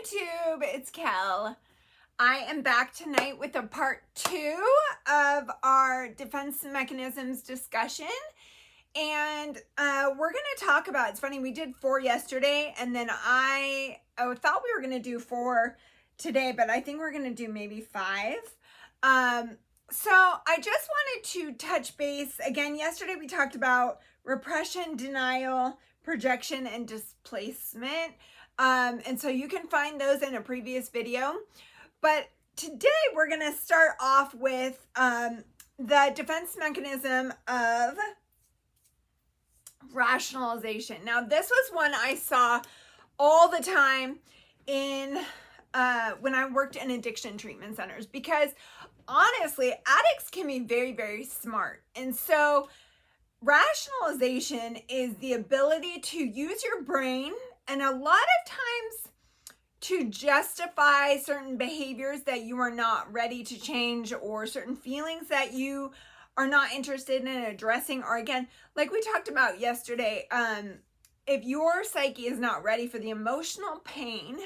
YouTube, it's Kel. I am back tonight with a part 2 of our defense mechanisms discussion. And we're going to talk about, it's funny, we did 4 yesterday, and then I thought we were going to do 4 today, but I think we're going to do maybe 5. So I just wanted to touch base. Again, yesterday we talked about repression, denial, projection, and displacement. And so you can find those in a previous video. But today we're going to start off with the defense mechanism of rationalization. Now, this was one I saw all the time in when I worked in addiction treatment centers, because honestly, addicts can be very, very smart. And so rationalization is the ability to use your brain and a lot of times to justify certain behaviors that you are not ready to change, or certain feelings that you are not interested in addressing. Or again, like we talked about yesterday, if your psyche is not ready for the emotional pain,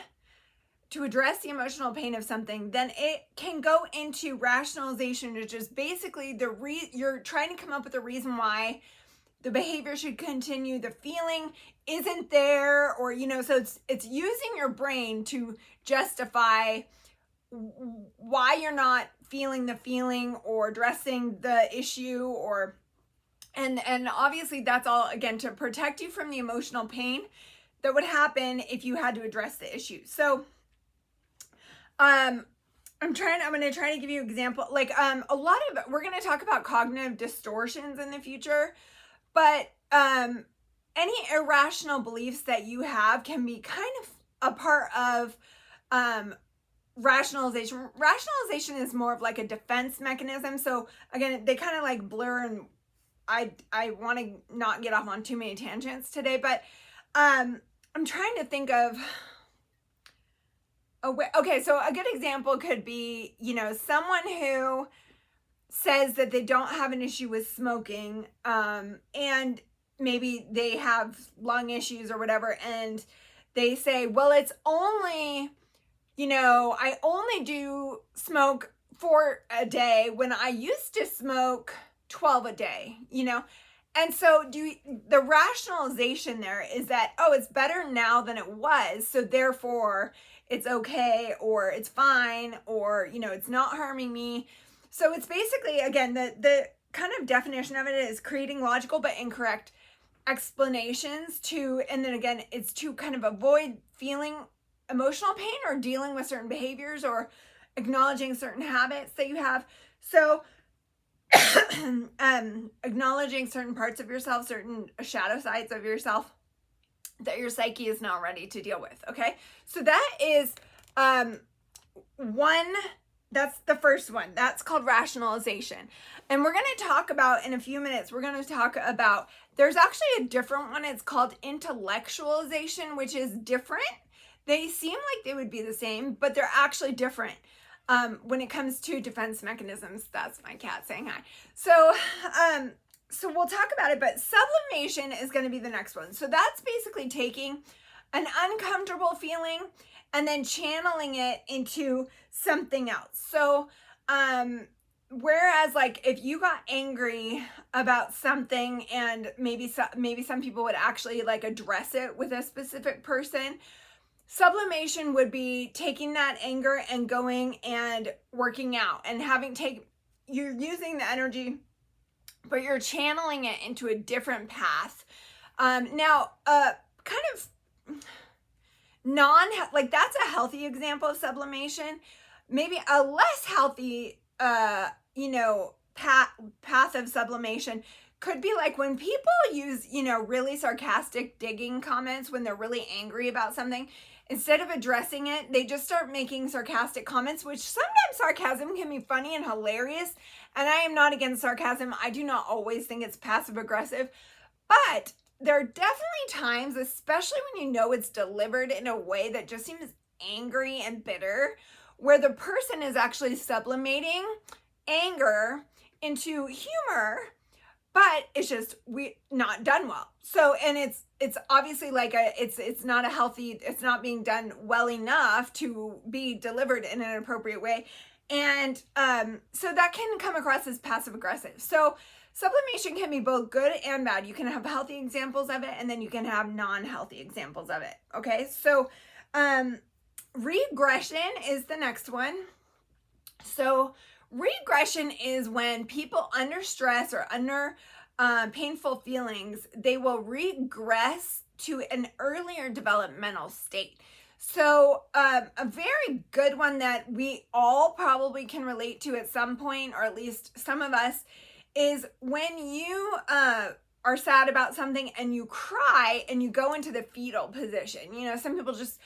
to address the emotional pain of something, then it can go into rationalization, which is basically you're trying to come up with a reason why the behavior should continue. The feeling isn't there, or, so it's using your brain to justify why you're not feeling the feeling or addressing the issue, and obviously that's all, again, to protect you from the emotional pain that would happen if you had to address the issue. So I'm going to try to give you an example. Like, we're going to talk about cognitive distortions in the future, but any irrational beliefs that you have can be kind of a part of rationalization. Rationalization is more of like a defense mechanism. So again, they kind of like blur, and I want to not get off on too many tangents today, but I'm trying to think of okay, so a good example could be, someone who says that they don't have an issue with smoking, and maybe they have lung issues or whatever, and they say, well, it's only, I only do smoke 4 a day when I used to smoke 12 a day, And so the rationalization there is that, oh, it's better now than it was, so therefore it's okay, or it's fine, or, it's not harming me. So it's basically, again, the kind of definition of it is creating logical but incorrect explanations and then again, it's to kind of avoid feeling emotional pain or dealing with certain behaviors or acknowledging certain habits that you have. So acknowledging certain parts of yourself, certain shadow sides of yourself that your psyche is not ready to deal with. Okay, so that is that's the first one. That's called rationalization. And we're going to talk about, in a few minutes, we're going to talk about, there's actually a different one. It's called intellectualization, which is different. They seem like they would be the same, but they're actually different when it comes to defense mechanisms. That's my cat saying hi. So we'll talk about it, but sublimation is going to be the next one. So that's basically taking an uncomfortable feeling and then channeling it into something else. So, whereas like if you got angry about something, and maybe some people would actually like address it with a specific person, sublimation would be taking that anger and going and working out and you're using the energy, but you're channeling it into a different path. Now, kind of that's a healthy example of sublimation. Maybe a less healthy, path of sublimation could be like when people use, really sarcastic digging comments when they're really angry about something. Instead of addressing it, they just start making sarcastic comments, which sometimes sarcasm can be funny and hilarious. And I am not against sarcasm. I do not always think it's passive aggressive, but there are definitely times, especially when it's delivered in a way that just seems angry and bitter, where the person is actually sublimating anger into humor, but it's just not done well. So, and it's obviously like it's not a healthy, it's not being done well enough to be delivered in an appropriate way. And so that can come across as passive aggressive. So sublimation can be both good and bad. You can have healthy examples of it, and then you can have non-healthy examples of it. Okay, so regression is the next one. So regression is when people under stress or under painful feelings, they will regress to an earlier developmental state. So a very good one that we all probably can relate to at some point, or at least some of us, is when you are sad about something and you cry and you go into the fetal position. You know, some people just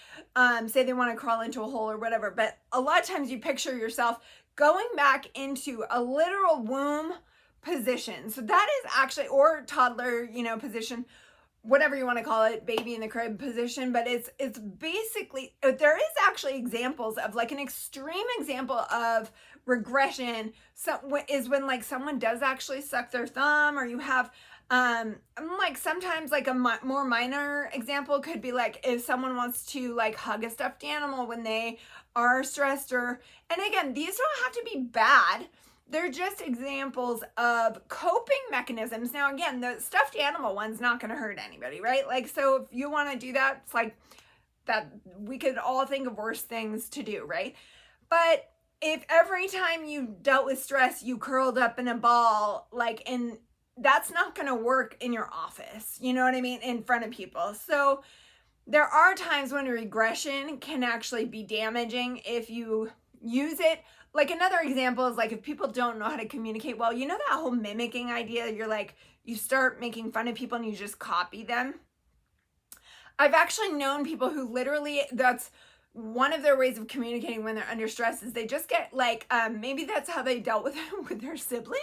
say they want to crawl into a hole or whatever, but a lot of times you picture yourself going back into a literal womb position. So that is actually, or toddler, you know, position, whatever you want to call it, baby in the crib position, but it's basically, there is actually examples of like an extreme example of regression. So is when like someone does actually suck their thumb, or you have like sometimes like a more minor example could be like if someone wants to like hug a stuffed animal when they are stressed, or, and again, these don't have to be bad. They're just examples of coping mechanisms. Now, again, the stuffed animal one's not going to hurt anybody, right? Like, so if you want to do that, it's like that we could all think of worse things to do, right? But if every time you dealt with stress, you curled up in a ball, like that's not going to work in your office, you know what I mean, in front of people. So there are times when regression can actually be damaging if you use it. Like another example is like if people don't know how to communicate well, you know that whole mimicking idea, you're like, you start making fun of people and you just copy them. I've actually known people who literally, that's one of their ways of communicating when they're under stress, is they just get like, maybe that's how they dealt with it with their siblings,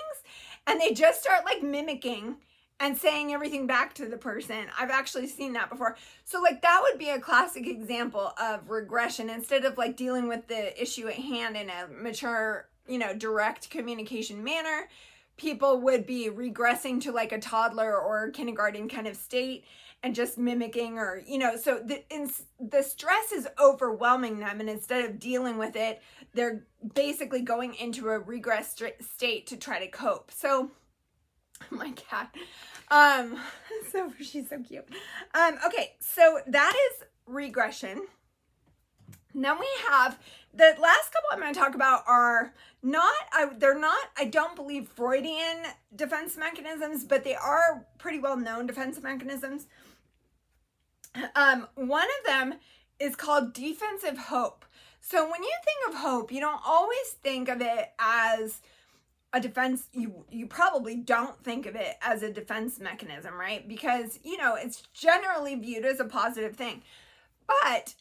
and they just start like mimicking and saying everything back to the person. I've actually seen that before. So like that would be a classic example of regression. Instead of like dealing with the issue at hand in a mature, you know, direct communication manner, people would be regressing to like a toddler or kindergarten kind of state and just mimicking, or, you know, so the stress is overwhelming them, and instead of dealing with it, they're basically going into a regress state to try to cope. So my cat. So she's so cute. Okay, so that is regression. Then we have the last couple I'm going to talk about are they're not, I don't believe, Freudian defense mechanisms, but they are pretty well known defense mechanisms. One of them is called defensive hope. So when you think of hope, you don't always think of it as a defense. You probably don't think of it as a defense mechanism, right? Because, you know, it's generally viewed as a positive thing, but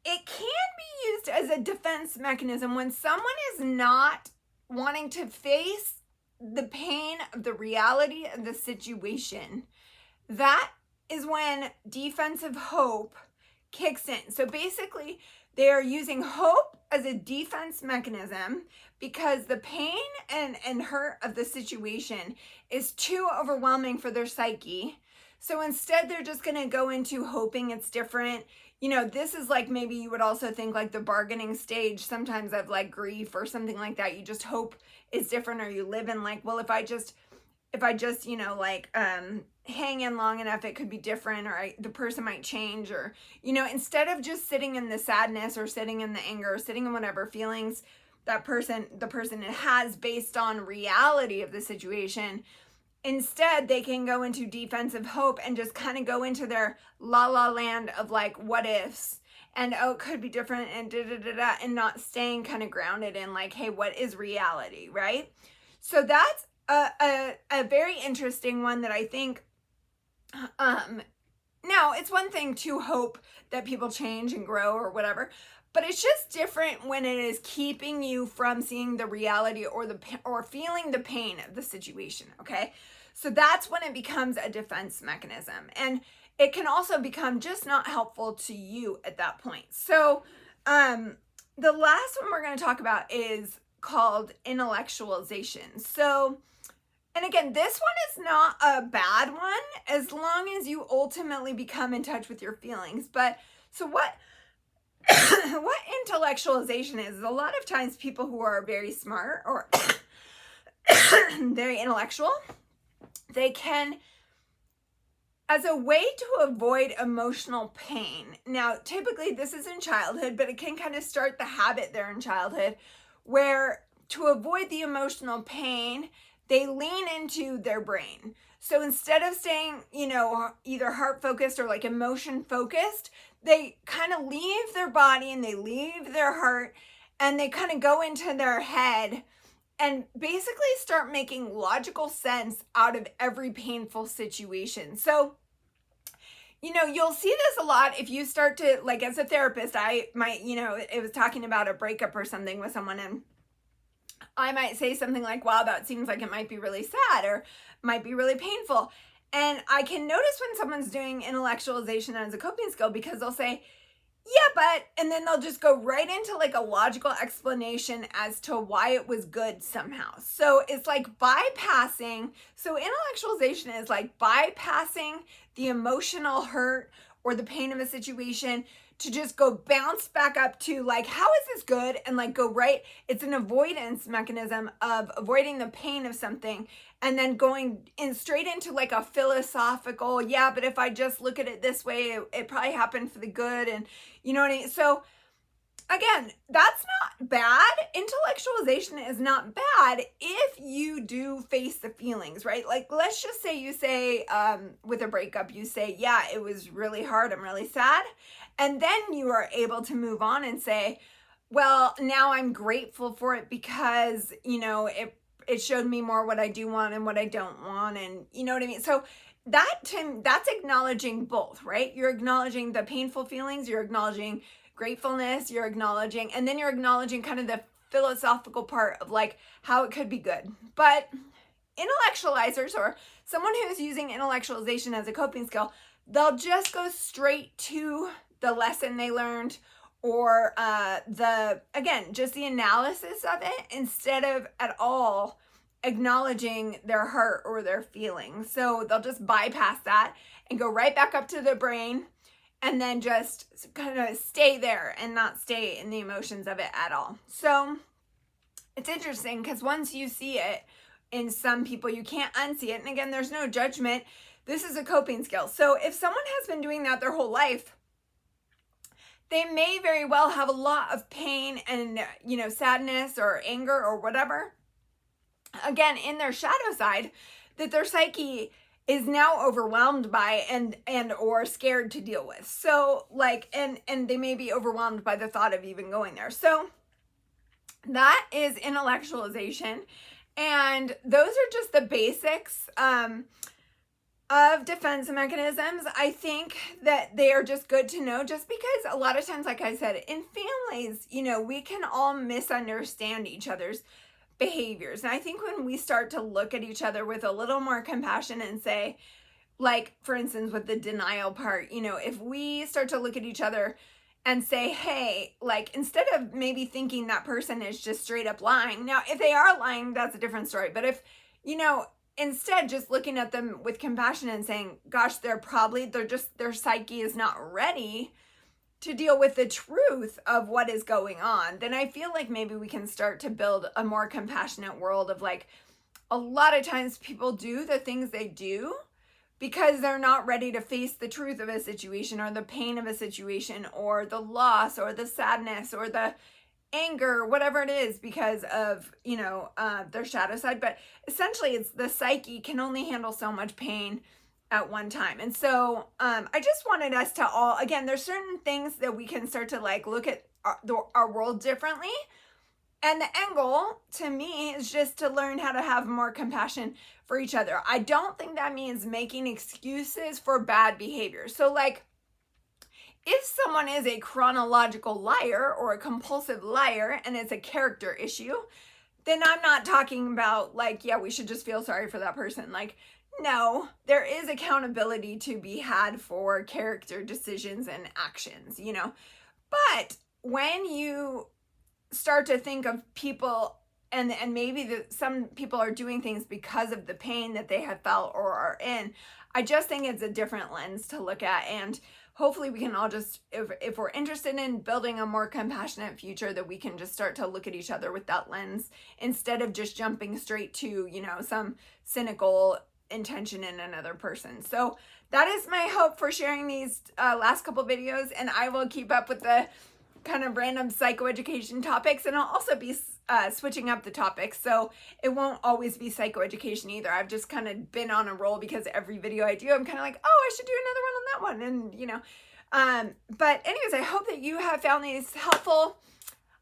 it can be used as a defense mechanism when someone is not wanting to face the pain of the reality of the situation. That is when defensive hope kicks in. So basically, they are using hope as a defense mechanism because the pain and hurt of the situation is too overwhelming for their psyche. So instead, they're just going to go into hoping it's different. You know, this is like, maybe you would also think like the bargaining stage sometimes of like grief or something like that. You just hope it's different, or you live in like, well, if I just, you know, like, hang in long enough, it could be different, or the person might change, or, you know, instead of just sitting in the sadness or sitting in the anger or sitting in whatever feelings the person has based on reality of the situation, instead they can go into defensive hope and just kind of go into their la la land of like what ifs and, oh, it could be different, and and not staying kind of grounded in like, hey, what is reality, right? So that's a very interesting one that I think, now it's one thing to hope that people change and grow or whatever, but it's just different when it is keeping you from seeing the reality or feeling the pain of the situation. Okay, so that's when it becomes a defense mechanism, and it can also become just not helpful to you at that point. So the last one we're going to talk about is called intellectualization. So And again, this one is not a bad one as long as you ultimately become in touch with your feelings. But so what what intellectualization is a lot of times people who are very smart or very intellectual, they can, as a way to avoid emotional pain. Now, typically this is in childhood, but it can kind of start the habit there in childhood where to avoid the emotional pain, they lean into their brain. So instead of staying, either heart focused or like emotion focused, they kind of leave their body and they leave their heart and they kind of go into their head and basically start making logical sense out of every painful situation. So, you'll see this a lot if you start to, like, as a therapist, it was talking about a breakup or something with someone, and I might say something like, wow, that seems like it might be really sad or might be really painful. And I can notice when someone's doing intellectualization as a coping skill because they'll say, yeah, but, and then they'll just go right into like a logical explanation as to why it was good somehow. So it's like bypassing. So intellectualization is like bypassing the emotional hurt or the pain of a situation to just go bounce back up to like, how is this good? And like go right. It's an avoidance mechanism of avoiding the pain of something and then going in straight into like a philosophical, yeah, but if I just look at it this way, it probably happened for the good. And you know what I mean? So again, that's not bad. Intellectualization is not bad if you do face the feelings, right? Like, let's just say you say, with a breakup, you say, yeah, it was really hard. I'm really sad. And then you are able to move on and say, well, now I'm grateful for it because, it showed me more what I do want and what I don't want. And you know what I mean? So that's acknowledging both, right? You're acknowledging the painful feelings, you're acknowledging gratefulness, you're acknowledging, and then you're acknowledging kind of the philosophical part of like how it could be good. But intellectualizers or someone who's using intellectualization as a coping skill, they'll just go straight to the lesson they learned or just the analysis of it instead of at all acknowledging their heart or their feelings. So they'll just bypass that and go right back up to the brain and then just kind of stay there and not stay in the emotions of it at all. So it's interesting because once you see it in some people, you can't unsee it. And again, there's no judgment. This is a coping skill. So if someone has been doing that their whole life, they may very well have a lot of pain and, sadness or anger or whatever, again, in their shadow side, that their psyche is now overwhelmed by and or scared to deal with. So like, and they may be overwhelmed by the thought of even going there. So that is intellectualization. And those are just the basics, of defense mechanisms. I think that they are just good to know just because a lot of times, like I said, in families, we can all misunderstand each other's behaviors. And I think when we start to look at each other with a little more compassion and say, like, for instance, with the denial part, if we start to look at each other and say, hey, like, instead of maybe thinking that person is just straight up lying. Now, if they are lying, that's a different story. But if, instead just looking at them with compassion and saying, gosh, their psyche is not ready to deal with the truth of what is going on, then I feel like maybe we can start to build a more compassionate world of like, a lot of times people do the things they do because they're not ready to face the truth of a situation or the pain of a situation or the loss or the sadness or the anger, whatever it is, because of, their shadow side. But essentially it's the psyche can only handle so much pain at one time. And so I just wanted us to all, again, there's certain things that we can start to like look at our world differently. And the end goal to me is just to learn how to have more compassion for each other. I don't think that means making excuses for bad behavior. So like, if someone is a chronological liar or a compulsive liar and it's a character issue, then I'm not talking about like, yeah, we should just feel sorry for that person. Like, no, there is accountability to be had for character decisions and actions, But when you start to think of people and maybe some people are doing things because of the pain that they have felt or are in. I just think it's a different lens to look at, and hopefully we can all just, if we're interested in building a more compassionate future, that we can just start to look at each other with that lens instead of just jumping straight to, you know, some cynical intention in another person. So that is my hope for sharing these last couple videos, and I will keep up with the kind of random psychoeducation topics, and I'll also be switching up the topics, so it won't always be psychoeducation either. I've just kind of been on a roll because every video I do, I'm kind of like, oh, I should do another one on that one, and you know. But anyways, I hope that you have found these helpful.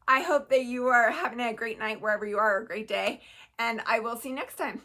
I hope that you are having a great night wherever you are, or a great day, and I will see you next time.